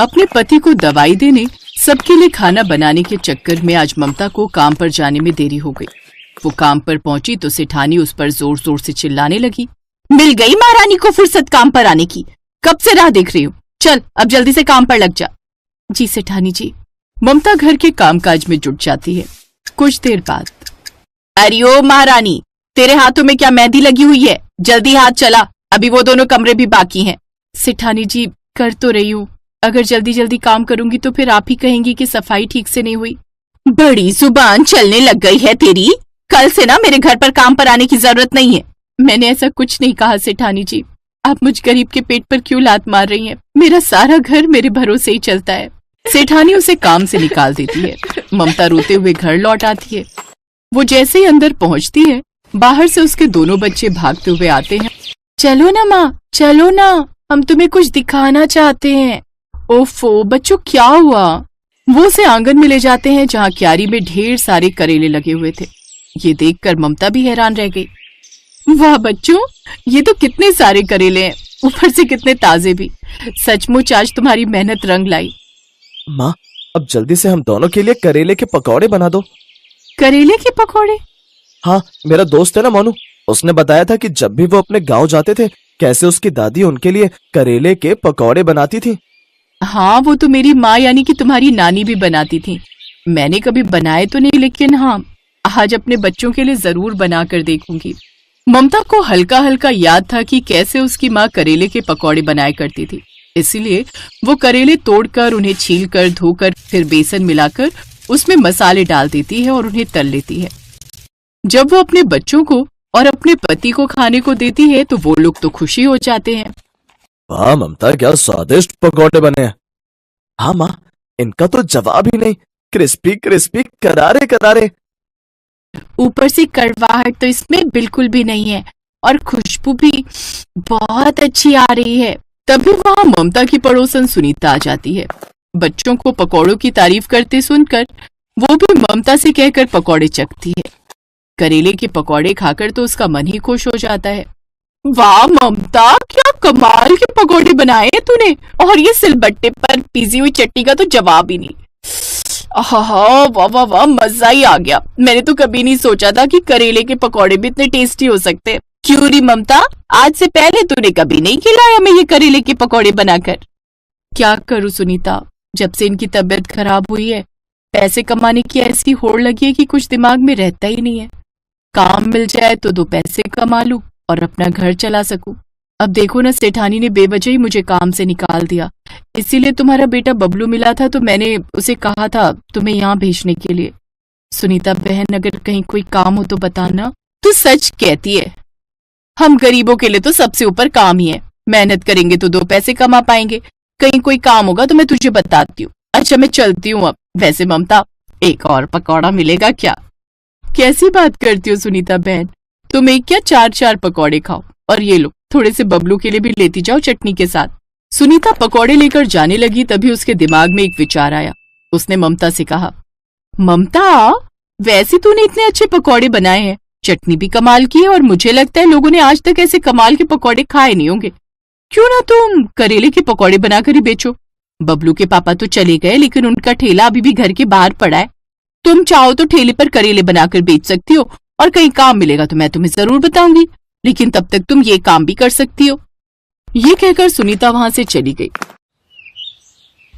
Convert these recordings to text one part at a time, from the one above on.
अपने पति को दवाई देने, सबके लिए खाना बनाने के चक्कर में आज ममता को काम पर जाने में देरी हो गई। वो काम पर पहुंची तो सेठानी उस पर जोर जोर से चिल्लाने लगी, मिल गई महारानी को फुर्सत काम पर आने की, कब से राह देख रही हूँ, चल अब जल्दी से काम पर लग जा। जी सेठानी जी। ममता घर के कामकाज में जुट जाती है। कुछ देर बाद, अरे ओ महारानी, तेरे हाथों में क्या मेहंदी लगी हुई है, जल्दी हाथ चला, अभी वो दोनों कमरे भी बाकी हैं। सेठानी जी कर तो रही हूँ, अगर जल्दी जल्दी काम करूंगी तो फिर आप ही कहेंगी कि सफाई ठीक से नहीं हुई। बड़ी जुबान चलने लग गई है तेरी, कल से ना मेरे घर पर काम पर आने की जरूरत नहीं है। मैंने ऐसा कुछ नहीं कहा सेठानी जी, आप मुझ गरीब के पेट पर क्यों लात मार रही हैं? मेरा सारा घर मेरे भरोसे ही चलता है। सेठानी उसे काम से निकाल देती है। ममता रोते हुए घर लौट आती है। वो जैसे ही अंदर पहुंचती है, बाहर से उसके दोनों बच्चे भागते हुए आते हैं। चलो ना माँ, चलो ना, हम तुम्हें कुछ दिखाना चाहते हैं। ओफो बच्चों, क्या हुआ? वो उसे आंगन में ले जाते हैं जहाँ क्यारी में ढेर सारे करेले लगे हुए थे। ये देखकर ममता भी हैरान रह गई। वाह बच्चों, ये तो कितने सारे करेले हैं, ऊपर से कितने ताजे भी। सचमुच आज तुम्हारी मेहनत रंग लाई। माँ, अब जल्दी से हम दोनों के लिए करेले के पकौड़े बना दो। करेले के पकौड़े? हाँ, मेरा दोस्त है ना मोनू, उसने बताया था कि जब भी वो अपने गांव जाते थे, कैसे उसकी दादी उनके लिए करेले के पकौड़े बनाती थी। हाँ, वो तो मेरी माँ यानी कि तुम्हारी नानी भी बनाती थी। मैंने कभी बनाए तो नहीं, लेकिन हाँ, आज अपने बच्चों के लिए जरूर बना कर देखूंगी। ममता को हल्का हल्का याद था कि कैसे उसकी माँ करेले के पकौड़े बनाया करती थी, इसलिए वो करेले तोड़कर, उन्हें छीलकर, धोकर, फिर बेसन मिलाकर उसमें मसाले डाल देती है और उन्हें तल लेती है। जब वो अपने बच्चों को और अपने पति को खाने को देती है तो वो लोग तो खुशी हो जाते हैं। वाह ममता, क्या स्वादिष्ट पकौड़े बने हैं। हाँ माँ, इनका तो जवाब ही नहीं, क्रिस्पी क्रिस्पी, करारे करारे। ऊपर से कड़वाहट तो इसमें बिल्कुल भी नहीं है और खुशबू भी बहुत अच्छी आ रही है। तभी वहां ममता की पड़ोसन सुनीता आ जाती है। बच्चों को पकौड़ों की तारीफ करते सुनकर वो भी ममता से कहकर पकौड़े चखती है। करेले के पकौड़े खाकर तो उसका मन ही खुश हो जाता है। वाह ममता, क्या कमाल के पकौड़े बनाए हैं तूने, और ये सिलबट्टे पर पीसी हुई चटनी का तो जवाब ही नहीं। वाह वाह वाह, मजा ही आ गया। मैंने तो कभी नहीं सोचा था कि करेले के पकौड़े भी इतने टेस्टी हो सकते हैं। क्यों री ममता, आज से पहले तूने कभी नहीं खिलाया मैं ये करेले के पकौड़े बनाकर। क्या करूं सुनीता, जब से इनकी तबीयत खराब हुई है, पैसे कमाने की ऐसी होड़ लगी है कि कुछ दिमाग में रहता ही नहीं है। काम मिल जाए तो 2 पैसे कमा लूं और अपना घर चला सकूं। अब देखो ना, सेठानी ने बेवजह ही मुझे काम से निकाल दिया। इसीलिए तुम्हारा बेटा बबलू मिला था तो मैंने उसे कहा था तुम्हें यहाँ भेजने के लिए। सुनीता बहन, अगर कहीं कोई काम हो तो बताना। तू सच कहती है, हम गरीबों के लिए तो सबसे ऊपर काम ही है। मेहनत करेंगे तो 2 पैसे कमा पाएंगे। कहीं कोई काम होगा तो मैं तुझे बताती हूँ। अच्छा मैं चलती हूँ अब। वैसे ममता, एक और पकौड़ा मिलेगा क्या? कैसी बात करती हो सुनीता बहन, तुम एक क्या 4-4 पकौड़े खाओ, और ये लो थोड़े से बबलू के लिए भी लेती जाओ चटनी के साथ। सुनीता पकौड़े लेकर जाने लगी, तभी उसके दिमाग में एक विचार आया। उसने ममता से कहा, ममता वैसे तूने इतने अच्छे पकौड़े बनाए हैं, चटनी भी कमाल की है, और मुझे लगता है लोगों ने आज तक ऐसे कमाल के पकौड़े खाए नहीं होंगे। क्यों ना तुम करेले के पकौड़े बनाकर ही बेचो। बबलू के पापा तो चले गए, लेकिन उनका ठेला अभी भी घर के बाहर पड़ा है। तुम चाहो तो ठेले पर करेले बनाकर बेच सकती हो, और कहीं काम मिलेगा तो मैं तुम्हें जरूर बताऊंगी, लेकिन तब तक तुम ये काम भी कर सकती हो। ये कहकर सुनीता वहां से चली गई।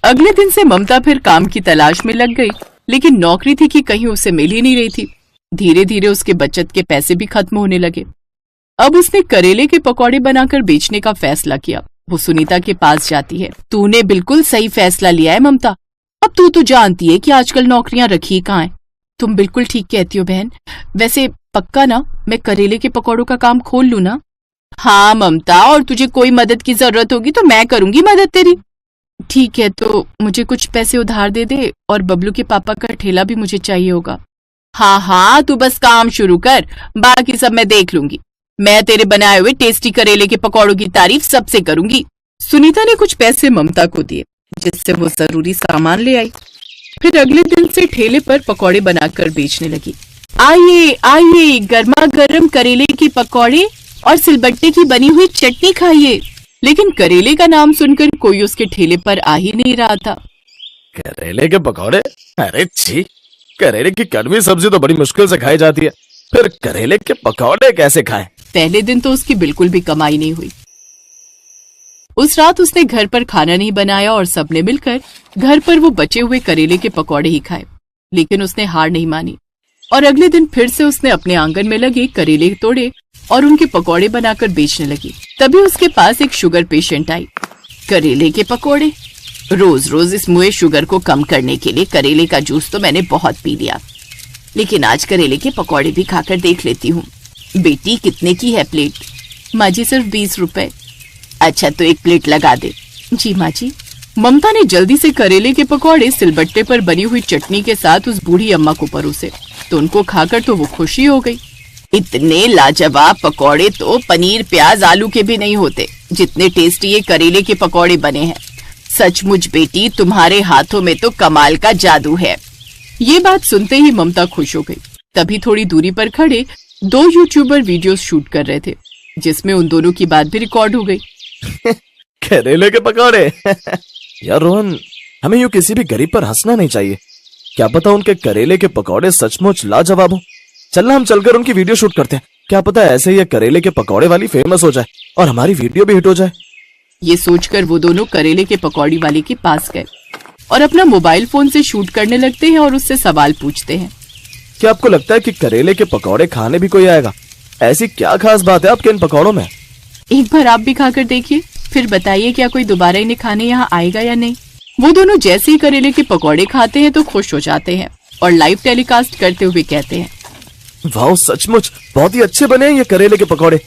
अगले दिन से ममता फिर काम की तलाश में लग गई, लेकिन नौकरी थी कि कहीं उसे मिल ही नहीं रही थी। धीरे धीरे उसके बचत के पैसे भी खत्म होने लगे। अब उसने करेले के पकौड़े बनाकर बेचने का फैसला किया। वो सुनीता के पास जाती है। तूने बिल्कुल सही फैसला लिया है ममता, अब तू तो जानती है कि आजकल नौकरियां रखी कहाँ हैं। तुम बिल्कुल ठीक कहती हो बहन। वैसे पक्का ना, मैं करेले के पकौड़ों का काम खोल लूं ना? हाँ ममता, और तुझे कोई मदद की जरूरत होगी तो मैं करूंगी मदद तेरी। ठीक है, तो मुझे कुछ पैसे उधार दे दे, और बबलू के पापा का ठेला भी मुझे चाहिए होगा। हाँ हाँ, तू बस काम शुरू कर, बाकी सब मैं देख लूंगी। मैं तेरे बनाए हुए टेस्टी करेले के पकौड़ों की तारीफ सबसे करूंगी। सुनीता ने कुछ पैसे ममता को दिए, जिससे वो जरूरी सामान ले आई। फिर अगले दिन से ठेले पर पकौड़े बनाकर बेचने लगी। आइए आइए, गर्मा गर्म करेले के पकौड़े और सिलबट्टे की बनी हुई चटनी खाइए। लेकिन करेले का नाम सुनकर कोई उसके ठेले पर आ ही नहीं रहा था। करेले के पकौड़े? अरे छी, करेले की कड़वी सब्जी तो बड़ी मुश्किल से खाई जाती है, फिर करेले के पकौड़े कैसे खाएं? पहले दिन तो उसकी बिल्कुल भी कमाई नहीं हुई। उस रात उसने घर पर खाना नहीं बनाया और सबने मिलकर घर पर वो बचे हुए करेले के पकौड़े ही खाए। लेकिन उसने हार नहीं मानी और अगले दिन फिर से उसने अपने आंगन में लगे करेले तोड़े और उनके पकौड़े बनाकर बेचने लगी। तभी उसके पास एक शुगर पेशेंट आई। करेले के पकौड़े? रोज रोज इस मुँहे शुगर को कम करने के लिए करेले का जूस तो मैंने बहुत पी लिया, लेकिन आज करेले के पकौड़े भी खाकर देख लेती हूँ। बेटी, कितने की है प्लेट? माँ जी, सिर्फ 20 रुपए। अच्छा, तो एक प्लेट लगा दे। जी माँ जी। ममता ने जल्दी से करेले के पकौड़े सिलबट्टे पर बनी हुई चटनी के साथ उस बूढ़ी अम्मा को परोसे, तो उनको खाकर तो वो खुशी हो गई। इतने लाजवाब पकौड़े तो पनीर, प्याज, आलू के भी नहीं होते जितने टेस्टी ये करेले के पकौड़े बने हैं। सचमुच बेटी, तुम्हारे हाथों में तो कमाल का जादू है। ये बात सुनते ही ममता खुश हो गई। तभी थोड़ी दूरी पर खड़े 2 यूट्यूबर वीडियोस शूट कर रहे थे, जिसमें उन दोनों की बात भी रिकॉर्ड हो गई। करेले के पकौड़े? यार रोहन, हमें यूं किसी भी गरीब पर हंसना नहीं चाहिए। क्या पता उनके करेले के पकौड़े सचमुच लाजवाब हो। चलना, हम चलकर उनकी वीडियो शूट करते हैं। क्या पता ऐसे ये करेले के पकौड़े वाली फेमस हो जाए और हमारी वीडियो भी हिट हो जाए। ये सोचकर वो दोनों करेले के पकौड़ी वाले के पास गए और अपना मोबाइल फोन से शूट करने लगते हैं और उससे सवाल पूछते हैं। क्या आपको लगता है कि करेले के पकौड़े खाने भी कोई आएगा? ऐसी क्या खास बात है आपके इन पकौड़ों में? एक बार आप भी खाकर देखिए, फिर बताइए क्या कोई दोबारा इन्हें खाने यहाँ आएगा या नहीं। वो दोनों जैसे ही करेले के पकौड़े खाते हैं तो खुश हो जाते हैं और लाइव टेलीकास्ट करते हुए कहते हैं, वाह, सचमुच बहुत ही अच्छे बने हैं ये करेले के पकौड़े।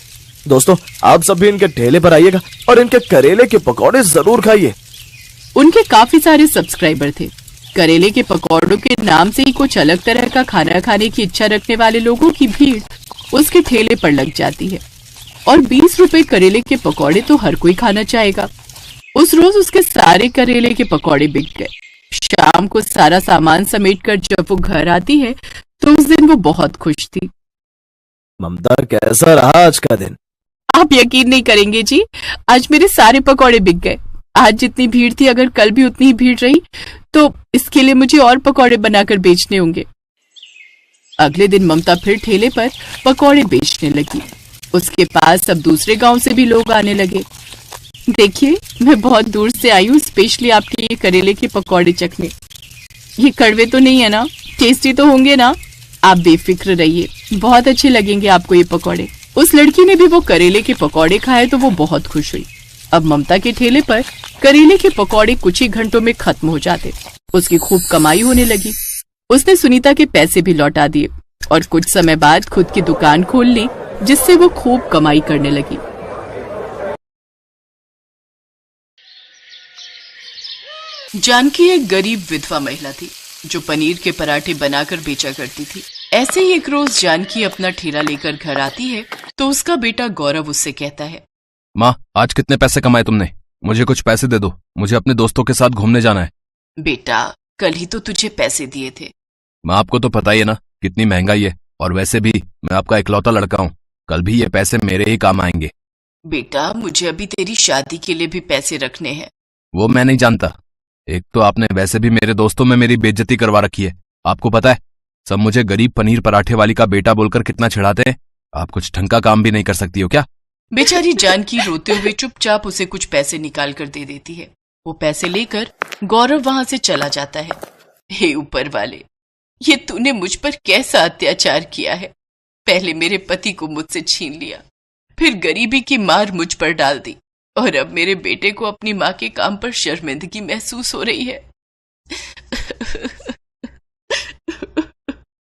दोस्तों, आप सब भी इनके ठेले पर आइएगा और इनके करेले के पकौड़े जरूर खाइए। उनके काफी सारे सब्सक्राइबर थे। करेले के पकौड़ों के नाम से ही कुछ अलग तरह का खाना खाने की इच्छा रखने वाले लोगों की भीड़ उसके ठेले पर लग जाती है और 20 रुपए करेले के पकौड़े तो हर कोई खाना चाहेगा। उस रोज उसके सारे करेले के पकौड़े बिक गए। शाम को सारा सामान समेटकर जब वो घर आती है तो उस दिन वो बहुत खुश थी। ममता, कैसा रहा आज का दिन? आप यकीन नहीं करेंगे जी, आज मेरे सारे पकौड़े बिक गए। आज जितनी भीड़ थी, अगर कल भी उतनी ही भीड़ रही तो इसके लिए मुझे और पकौड़े बनाकर बेचने होंगे। अगले दिन ममता फिर ठेले पर पकौड़े बेचने लगी। उसके पास अब दूसरे गांव से भी लोग आने लगे। देखिए, मैं बहुत दूर से आई हूँ स्पेशली आपके लिए करेले के पकौड़े चखने। ये कड़वे तो नहीं है ना? टेस्टी तो होंगे ना? आप बेफिक्र रहिए, बहुत अच्छे लगेंगे आपको ये पकौड़े। उस लड़की ने भी वो करेले के पकौड़े खाए तो वो बहुत खुश हुई। अब ममता के ठेले पर करेले के पकौड़े कुछ ही घंटों में खत्म हो जाते। उसकी खूब कमाई होने लगी। उसने सुनीता के पैसे भी लौटा दिए और कुछ समय बाद खुद की दुकान खोल ली, जिससे वो खूब कमाई करने लगी। जानकी एक गरीब विधवा महिला थी जो पनीर के पराठे बनाकर बेचा करती थी। ऐसे ही एक रोज जानकी अपना ठेला लेकर घर आती है तो उसका बेटा गौरव उससे कहता है, माँ, आज कितने पैसे कमाए तुमने? मुझे कुछ पैसे दे दो, मुझे अपने दोस्तों के साथ घूमने जाना है। बेटा, कल ही तो तुझे पैसे दिए थे। माँ, आपको तो पता ही है ना कितनी महंगाई है, और वैसे भी मैं आपका इकलौता लड़का हूँ, कल भी ये पैसे मेरे ही काम आएंगे। बेटा, मुझे अभी तेरी शादी के लिए भी पैसे रखने हैं। वो मैं नहीं जानता। एक तो आपने वैसे भी मेरे दोस्तों में मेरी बेइज्जती करवा रखी है। आपको पता है, सब मुझे गरीब पनीर पराठे वाली का बेटा बोलकर कितना चिढ़ाते हैं। आप कुछ ढंग का काम भी नहीं कर सकती हो क्या? बेचारी जानकी रोते हुए चुपचाप उसे कुछ पैसे निकाल कर दे देती है। वो पैसे लेकर गौरव वहां से चला जाता है। हे ऊपर वाले, ये तूने मुझ पर कैसा अत्याचार किया है? पहले मेरे पति को मुझसे छीन लिया, फिर गरीबी की मार मुझ पर डाल दी, और अब मेरे बेटे को अपनी माँ के काम पर शर्मिंदगी महसूस हो रही है।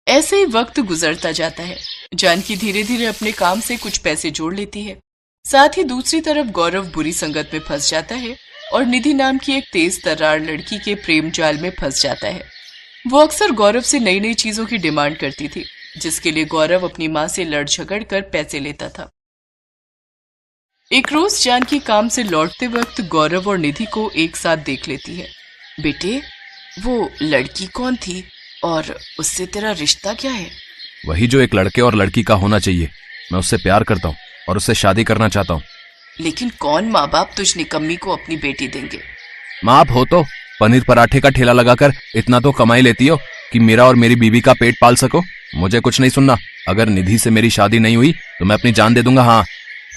ऐसे ही वक्त गुजरता जाता है। जानकी धीरे धीरे अपने काम से कुछ पैसे जोड़ लेती है। साथ ही दूसरी तरफ गौरव बुरी संगत में फंस जाता है और निधि नाम की एक तेज तर्रार लड़की के प्रेम जाल में फंस जाता है। वो अक्सर गौरव से नई नई चीजों की डिमांड करती थी, जिसके लिए गौरव अपनी माँ से लड़ झगड़ कर पैसे लेता था। एक रोज जानकी काम से लौटते वक्त गौरव और निधि को एक साथ देख लेती है। बेटे, वो लड़की कौन थी और उससे तेरा रिश्ता क्या है? वही जो एक लड़के और लड़की का होना चाहिए। मैं उससे प्यार करता हूँ और उससे शादी करना चाहता हूँ। लेकिन कौन माँ बाप तुझ निकम्मी को अपनी बेटी देंगे। माँ आप हो तो पनीर पराठे का ठेला लगाकर इतना तो कमाई लेती हो कि मेरा और मेरी बीवी का पेट पाल सको। मुझे कुछ नहीं सुनना। अगर निधि से मेरी शादी नहीं हुई तो मैं अपनी जान दे दूंगा। हाँ।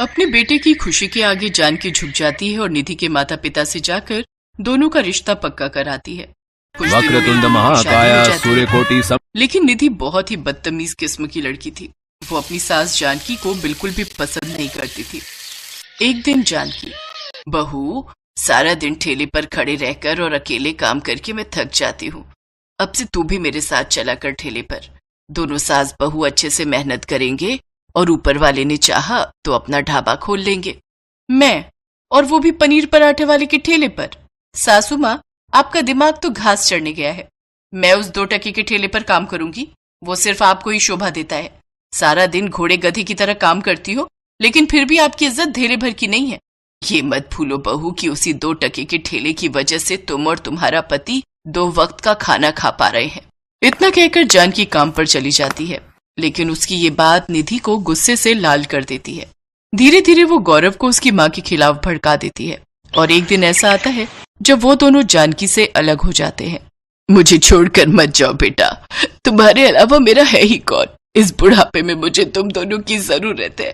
अपने बेटे की खुशी के आगे जानकी झुक जाती है और निधि के माता पिता से जाकर दोनों का रिश्ता पक्का कराती है। वक्रतुंड महाकाय सूर्यकोटि सब। लेकिन निधि बहुत ही बदतमीज किस्म की लड़की थी। वो अपनी सास जानकी को बिल्कुल भी पसंद नहीं करती थी। एक दिन जानकी, बहू सारा दिन ठेले पर खड़े रहकर और अकेले काम करके मैं थक जाती हूँ, अब से तू भी मेरे साथ चला कर ठेले पर। दोनों सास बहू अच्छे से मेहनत करेंगे और ऊपर वाले ने चाहा तो अपना ढाबा खोल लेंगे। मैं, और वो भी पनीर पराठे वाले के ठेले पर। सासू माँ, आपका दिमाग तो घास चढ़ने गया है। मैं उस 2 टके के ठेले पर काम करूंगी, वो सिर्फ आपको ही शोभा देता है। सारा दिन घोड़े गधी की तरह काम करती हो, लेकिन फिर भी आपकी इज्जत धेरे भर की नहीं है। ये मत भूलो बहू कि उसी 2 टके के ठेले की वजह से तुम और तुम्हारा पति 2 वक्त का खाना खा पा रहे हैं। इतना कहकर जानकी काम पर चली जाती है, लेकिन उसकी ये बात निधि को गुस्से से लाल कर देती है। धीरे धीरे वो गौरव को उसकी माँ के खिलाफ भड़का देती है और एक दिन ऐसा आता है जब वो दोनों जानकी से अलग हो जाते हैं। मुझे छोड़कर मत जाओ बेटा, तुम्हारे अलावा मेरा है ही कौन। इस बुढ़ापे में मुझे तुम दोनों की जरूरत है।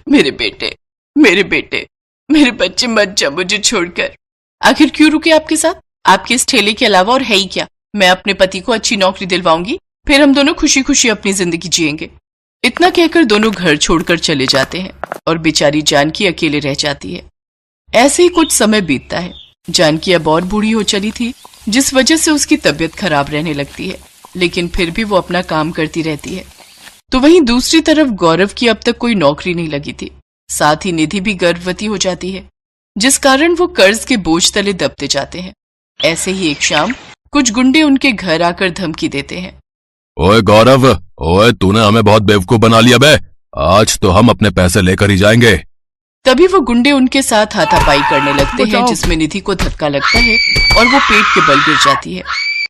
मेरे बेटे, मेरे बेटे, मेरे बच्चे, मत जाओ मुझे छोड़कर। आखिर क्यों रुके आपके साथ? आपके इस ठेले के अलावा और है ही क्या? मैं अपने पति को अच्छी नौकरी दिलवाऊंगी, फिर हम दोनों खुशी खुशी अपनी जिंदगी जिएंगे। इतना कहकर दोनों घर छोड़कर चले जाते हैं और बेचारी जानकी अकेले रह जाती है। ऐसे ही कुछ समय बीतता है। जानकी अब और बूढ़ी हो चली थी, जिस वजह से उसकी तबीयत खराब रहने लगती है, लेकिन फिर भी वो अपना काम करती रहती है। तो वहीं दूसरी तरफ गौरव की अब तक कोई नौकरी नहीं लगी थी। साथ ही निधि भी गर्भवती हो जाती है, जिस कारण वो कर्ज के बोझ तले दबते जाते हैं। ऐसे ही एक शाम कुछ गुंडे उनके घर आकर धमकी देते हैं। ओए गौरव, ओए तूने हमें बहुत बेवकूफ बना लिया बे। आज तो हम अपने पैसे लेकर ही जाएंगे। तभी वो गुंडे उनके साथ हाथापाई करने लगते हैं, जिसमें निधि को धक्का लगता है और वो पेट के बल गिर जाती है।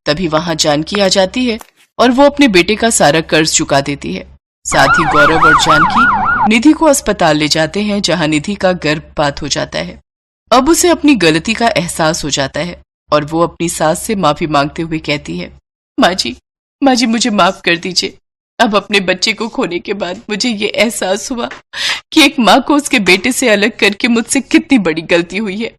तभी वहां जानकी आ जाती है और वो अपने बेटे का सारा कर्ज चुका देती है। साथ ही गौरव और जानकी निधि को अस्पताल ले जाते हैं, जहां निधि का गर्भपात हो जाता है। अब उसे अपनी गलती का एहसास हो जाता है और वो अपनी सास से माफी मांगते हुए कहती है, माँ जी मुझे माफ कर दीजिए। अब अपने बच्चे को खोने के बाद मुझे ये एहसास हुआ कि एक माँ को उसके बेटे से अलग करके मुझसे कितनी बड़ी गलती हुई है।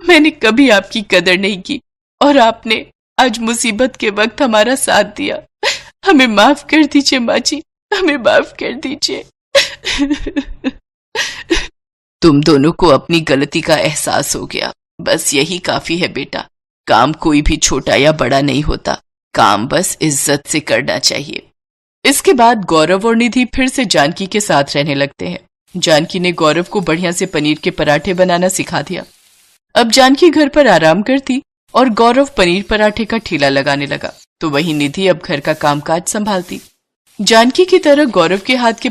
मैंने कभी आपकी कदर नहीं की और आपने आज मुसीबत के वक्त हमारा साथ दिया। हमें माफ कर दीजिए माँ जी, हमें माफ कर दीजिए। तुम दोनों को अपनी गलती का एहसास हो गया, बस यही काफी है बेटा। काम कोई भी छोटा या बड़ा नहीं होता, काम बस इज्जत से करना चाहिए। इसके बाद गौरव और निधि फिर से जानकी के साथ रहने लगते हैं। जानकी ने गौरव को बढ़िया से पनीर के पराठे बनाना सिखा दिया। अब जानकी घर पर आराम करती और गौरव पनीर पराठे का ठेला लगाने लगा, तो वहीं निधि अब घर का कामकाज संभालती। जानकी की तरह गौरव के हाथ के